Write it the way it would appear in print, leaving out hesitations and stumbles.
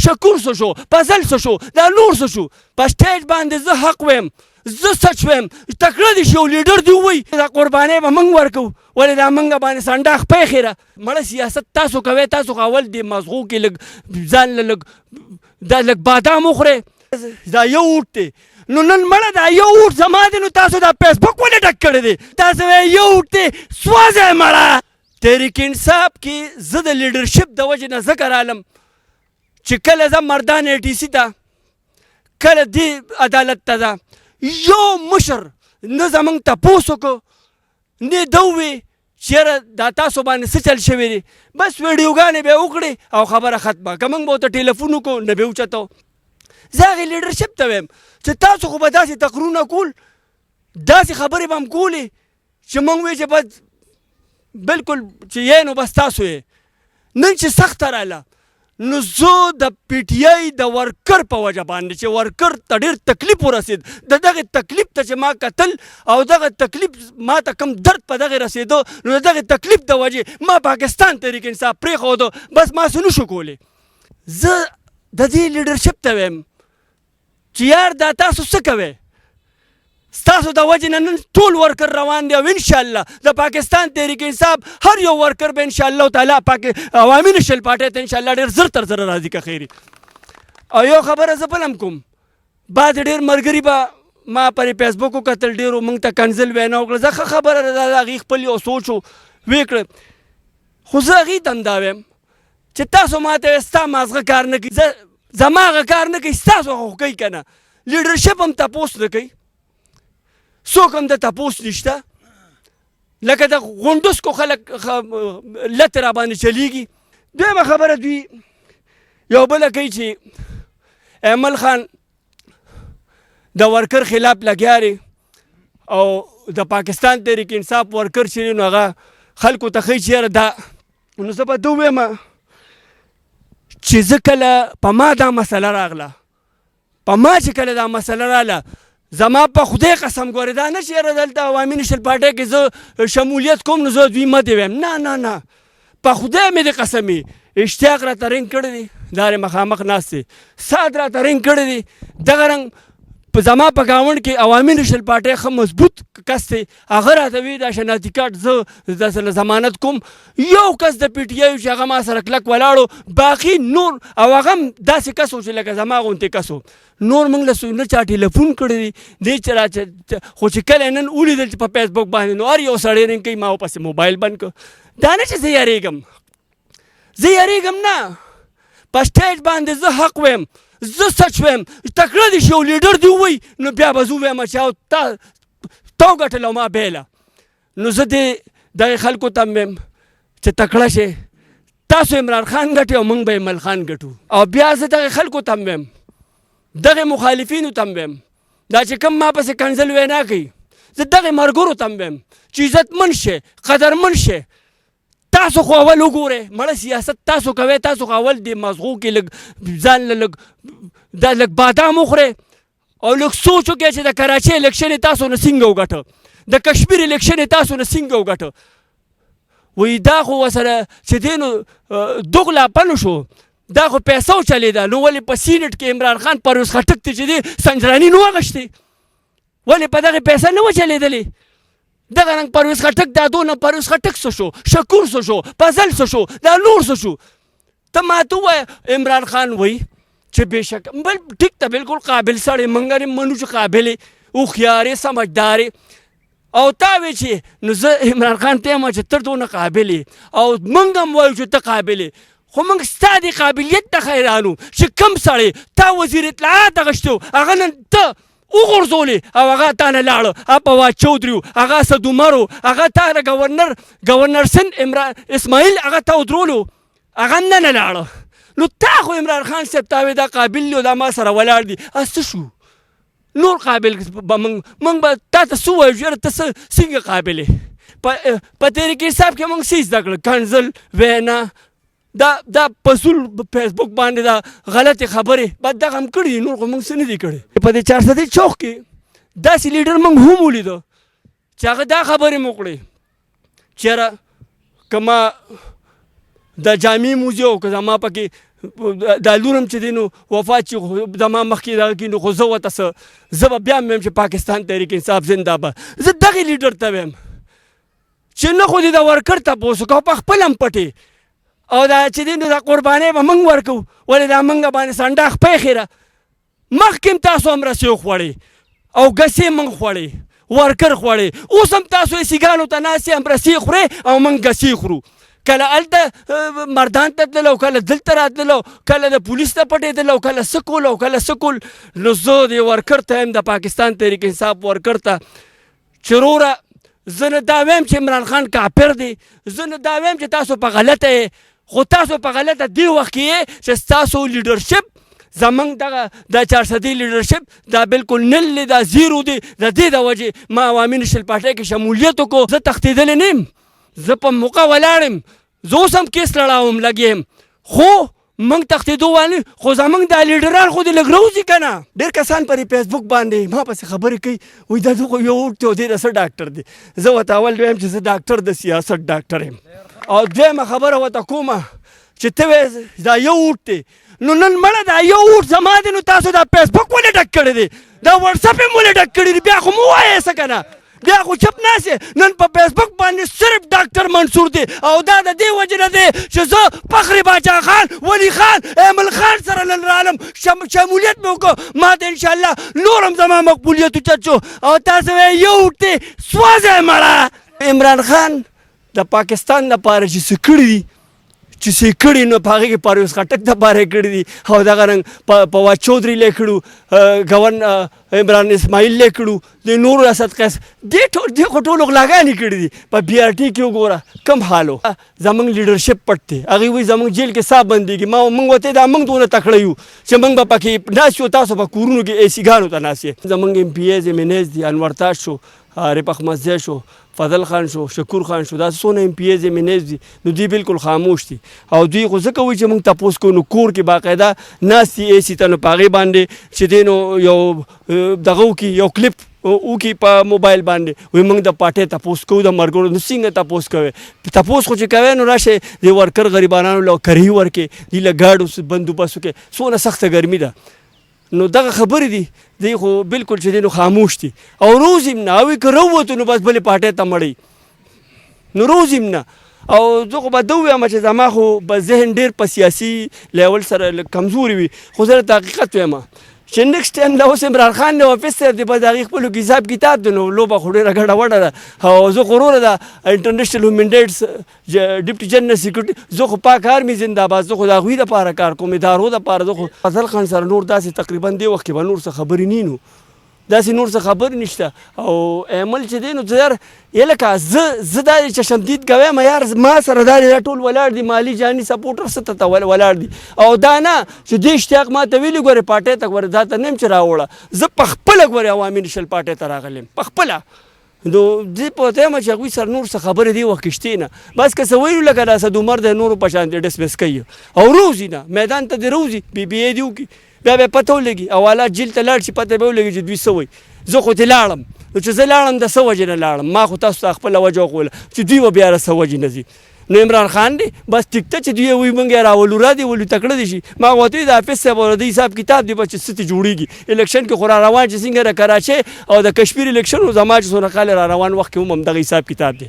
شکور څه شو فضل څه شو دا نور څه شو په سټیج باندې زه حق ویم زه سچ ویم تکړه دي شي او لیډر دي ووایي دا قربانۍ به موږ ورکوو ولې دا موږ باندې سنډاخ پیښې را مړه سیاست تاسو کوئ تاسو خو اول دې مغزو کې لږ ځان له دا لږ بادام وخورئ دا یو اوټ دی نو نن مړه دا یو اوټ زما دی نو تاسو دا فیسبوک ولې ډک کړی دی تاسو وایئ یو اوټ دی سوځئ مړه تحریک انصاف کې زه د لیډرشپ د وجې نه ځکه رالم چې کله زه مردان ATC ته کله دې عدالت ته ده یو مشر نه زموږ تپوس وکړو نه ده وویې چې یاره دا تاسو باندې څه چل شوی دی بس ویډیوګانې به یې وکړې او خبره ختمه که موږ به ورته ټیلیفون وکړو نه به یې اوچته زه هغې لیډرشپ ته ویم چې تاسو خو به داسې تقرونه کول داسې خبرې به هم کولې چې موږ وایو چې بس بلکل چې یې نو بس تاسو یې نن چې سخته راله نو زه د PTI د ورکر په وجه باندې چې ورکر ته ډېر تکلیف ورسېد د دغې تکلیف ته چې ما کتل او دغه تکلیف ما ته کم درد په دغې رسېدو نو د دغې تکلیف د وجې ما پاکستان تحریک انصاف پرېښودو بس ما څه نشو کولی زه د دې لیډرشپ ته ویم چې یار دا تاسو څه کوئ ستاسو د وجې نه نن ټول ورکر روان دی او انشاءالله د پاکستان تحریک انصاف هر یو ورکر به انشاءالله تعالی عوامي نشل پارټۍ ته انشاءالله ډېر زر تر زره راځي که خیري او یو خبره زه بل هم کوم بعد ډېر ملګري به ما پر فیسبوک وکتل ډېرو موږ ته کنځل وینا وکړه زه ښه خبره ده د هغې خپل یو سوچ ویې کړه خو زه هغې ته هم دا ویم چې تاسو ما ته وایئ ستا مازغه کار نه کوي زما هغه کار نه کوي ستاسو خو کوي که نه لیډرشپ هم تپوس نه کوي څوک هم د تپوس نشته لکه د غونډسکو خلک لتې را باندې چلیږي دویمه خبره دوی یو بله کوي چې ایمل خان د ورکر خلاف لګیا دی او د پاکستان تحریک انصاف ورکر چې دی نو هغه خلکو ته ښایي چې یاره دا نو زه به ده ووایم چې زه کله په ما دا مسله راغله په ما چې کله دا مسله راغله زما په خدای قسم ګورې دا نه چې یاره دلته عوامي نشل پارټۍ کې زه شمولیت کوم نو زه دوی مدې ویم نه نه نه په خدای مې د قسمې اشتیاق راته رنګ کړی دی دا رې مخامخ ناست دی سعد راته رنګ کړی دی دغه رنګ په زما په ګاونډ کې عوامي نشل پارټۍ ښه مضبوط کس دی هغه راته وایي دا شناختي کارت زه درسره ضمانت کوم یو کس د PTI چې هغه ما سره کلک ولاړو باقي نور او هغه هم داسې کس و چې لکه زما غوندې کس و نور موږ له نه چا ټیلیفون کړی دی دی چې خو چې کله نن ولیدل چې په فیسبوک باندې نو هر یو سړی رنګ کوي ما ورپسې موبایل بند کړ دا نه چې زه یارېږم نه په سټیج باندې زه حق ویم زه سچ ویم تکړه دي شي او لیډر دي ووایي نو بیا به زه ووایم چې تا وګټل او ما بیله نو زه دغې خلکو ته هم ویم چې تکړه شئ تاسو عمران خان ګټئ او موږ به ایمل خان ګټو او بیا زه دغې خلکو ته هم ویم دغې مخالفینو ته هم ویم دا چې کوم ما پسې کنځل وینا کوي زه دغې ملګرو ته هم ویم چې عزتمند شئ قدرمند شئ تاسو خو اول وګورئ مړه سیاست تاسو کوئ تاسو خو اول دې مغزو کې لږ ځان له لږ بادام وخورئ او لږ سوچ وکړئ چې د کراچۍ الیکشن یې تاسو نه څنګه وګټه د کشمیر الیکشن یې تاسو نه څنګه وګټه وایي دا خو ورسره چې دی نو دوغلاپن شو دا خو پیسو چلېده نو ولې په سینټ کې عمران خان پرویز خټک ته چې دی سنجراني نه واغشتې ولې په دغې پیسه نه وه چلېدلې دغه رنګ پرویز خټک دا دونه پرویز خټک څه شو شکور څه شو فضل څه شو دا نور څه شو ته ماته ووایه عمران خان وایي چې بېشک بل ټیک ته بالکل قابل سړی موږ هم منو چې قابل یې هوښیار یې سمجدار یې او تا وی چې نو زه عمران خان ته یم چې ته دونه قابل یې او موږ هم وایو چې ته قابل یې خو موږ ستا د قابلیت ته حیران وو چې کوم سړی تا وزیر اطلاعات اخیستی و هغه نن ته وغورځولې او هغه تا نه لاړه پواد چودري و هغه اسد عمر و هغه تا نه ګورنر سند اسماعیل هغه ته ودرولو هغه هم نه لاړه نو تا خو عمران خان صاحب تا وی دا قابل دی او دا ما سره ولاړ دي څه شو نور قابل به موږ به تا ته څه وایو یاره ته څنګه قابل یې په تحریک انصاف کې موږ څه زده کړل کنځل وینا دا پسول فیسبوک باندې دا غلطې خبرې بعد دغه هم کړي نور خو موږ څه نه دي کړي په دې 400 چوک کې داسې لیډر موږ هم ولیده چې هغه دا خبرې مو کړې چې یاره که ما د جامع موزي او که زما پکې دا لور هم چې دی نو وفات شي زما مخکې دغه کښې نو خو زه ورته څه زه به بیا هم وایم چې پاکستان تحریک انصاف زنده‌باد. زه دغې لیډر ته وایم چې نه خو دې د ورکر تپوس وکړه او په خپل هم پټې او دا چې دی نو دا قربانۍ به موږ ورکوو ولې دا موږ باندې سنډاخ پیښې مخکې هم تاسو هم رسۍ وخوړې او ګسې موږ خوړې ورکر خوړې اوس هم تاسو یې سیګانو ته ناستې هم رسۍ خورې او موږ ګسې خورو. کله هلته مردان ته تلل او کله دلته راتلل او کله د پولیس ته پټېدل او کله څه کول او کله څه کول. نو زه د ورکر ته یم د پاکستان تحریک انصاف ورکر ته چې وروره زه نه دا وایم چې عمران خان کافر دی زه نه دا وایم چې تاسو په غلطه یې خو تاسو په غلطه دې وخت کې یې چې ستاسو لیډرشپ زمونږ دغه د 400 لیډرشپ دا بالکل نل دی دا زیرو دی د دې د وجې ما عوامي نشل پارټۍ کې شمولیت وکړو. زه تښتېدلی نه یم زه په موقع ولاړ یم زه اوس هم کیس لړاوم لګ یم خو موږ تښتېدو والي خو زموږ دا لیډران خو دې لږ روزي که نه. ډېر کسان پر فیسبوک باندې ما پسې خبرې کوي وایي دا خو یو اوټ دی او دی د څه ډاکټر دی. زه ورته اول وایم چې زه ډاکټر د سیاست ډاکټر یم او دویمه خبره ورته کومه چې ته وایې دا یو اوټ دی نو نن مړه دا یو اوټ زما دی نو تاسو دا فیسبوک ولې ډک کړی دی دا وټساپ یې ولې ډک کړی دی بیا خو مو ووایې څه که نه بیا خو چپ ناست یې نن په فیسبوک باندې صرف ډاکټر منصور دی او دا د دې وجې نه دی چې زه فخر باچا خان ولی خان ایمل خان سره نن رالم شمولیت مې وکړو ما ته انشاءالله نور هم زما مقبولیت اوچت شو او تاسو وایې یو اوټ دی سوځئ مړه. عمران خان د پاکستان دپاره چې څه کړي دي چې څه کړي نو په هغې کې پرویز خټک دپاره یې کړي دي او دغه رنګ فواد چودھري لی کړو ګورنر عمران اسماعیل لی کړو د نورو اسد قیس دې خو ټولو غلاګانې کړي دي. په بي آر ټي کې وګوره کم حال و زموږ لیډرشپ پټ دی هغوی وایي زموږ جیل کې صاحب بندېږي موږ ورته دا موږ دونه تکړه یو چې موږ به پکې ناست یو تاسو په کورونو کې اے سیګانو ته ناست یې. زموږ ایم پي ایز ایم دي انور تاج شو عارف احمدزی شو فضل خان شو شکور خان شو دا څونه ایم پي ایز ایم ان ایز دي نو دوی بالکل خاموش دي او دوی خو ځکه وایي چې موږ تپوس کوو نو کور کې باقاعده ناست دي اے سي ته نو په هغې باندې چې دی نو یو دغه وکړي یو کلیپ وکړي په موبایل باندې وایي موږ د پارټۍ تپوس کوو د ملګرو نو څنګه تپوس کوئ تپوس خو چې کوئ نو راشئ د ورکر غریبانانو له کرهي ورکړئ دوی له ګاډو بندوبست وکړئ څونه سخته ګرمي ده نو دغه خبرې دي دی خو بالکل چې دی نو خاموش دي او روز هم نه او که راووتو نو بس بلې پارټۍ ته مړئ نو روز هم نه. او زه خو به ده ووایم چې زما خو به ذهن ډېر په سیاسي لیول سره کمزوري وي خو زه درته حقیقت وایم چې نیکسټ ټایم دا اوس عمران خان دی افیس صاحب دی بس د هغې خپلو کې حساب کتاب دی نو لوبه خو ډېره ګډه وډه ده او زه خو وروره د انټرنیشنل هیومن رایټس ډپټي جنرال سیکورټي زه خو پاک آرمي زنده‌باد زه خو د هغوی دپاره کار کوم ادارو دپاره زه خو فضل خان سره نور داسې تقریبا دې وخت کې به نور څه خبرې نه نو داسې نور څه خبرې نشته او ایمل چې دی نو ته یار لکه زه دا چشمدید کویم یار ما سره دا ټول ولاړ دي مالي جاني سپورټر څه ته ولاړ دي او دا نه چې دې اشتیاق ما ته ویلي ګورې پارټۍ ته ګورې دا ته نه یم چې راوړه زه په خپله ګورې عوامي نشل پارټۍ ته راغلی یم په خپله نو زه پوهته یم چې هغوی سره نور څه خبرې دې وخت کې شتې نه بس که څه ویلو لکه دا اسد عمر دی نورو په شان دی ډسمس کوي او روزي نه میدان ته دې روزي بي بي اے دې وکړي بیا به پته ولګي او حالات جیل ته لاړ شي پته به ولګي چې دوی څه وایي زه خو ترې لاړم نو چې زه لاړم د څه وجې نه لاړم ما خو تاسو ته خپله وجه وښوله چې دوی به بیا له څه وجې نه ځي نو عمران خان دی بس ټیک ته چې دوی وایي موږ یې راولو را دي ولو تکړه دي شي ما ورته د حافظ صاحب او د حساب کتاب دی بس چې څه جوړېږي الیکشن کې خو را روان چې څنګه د کراچۍ او د کشمیر الیکشن و زما چې څونه کال را روان وخت کې هم همدغه حساب کتاب دی.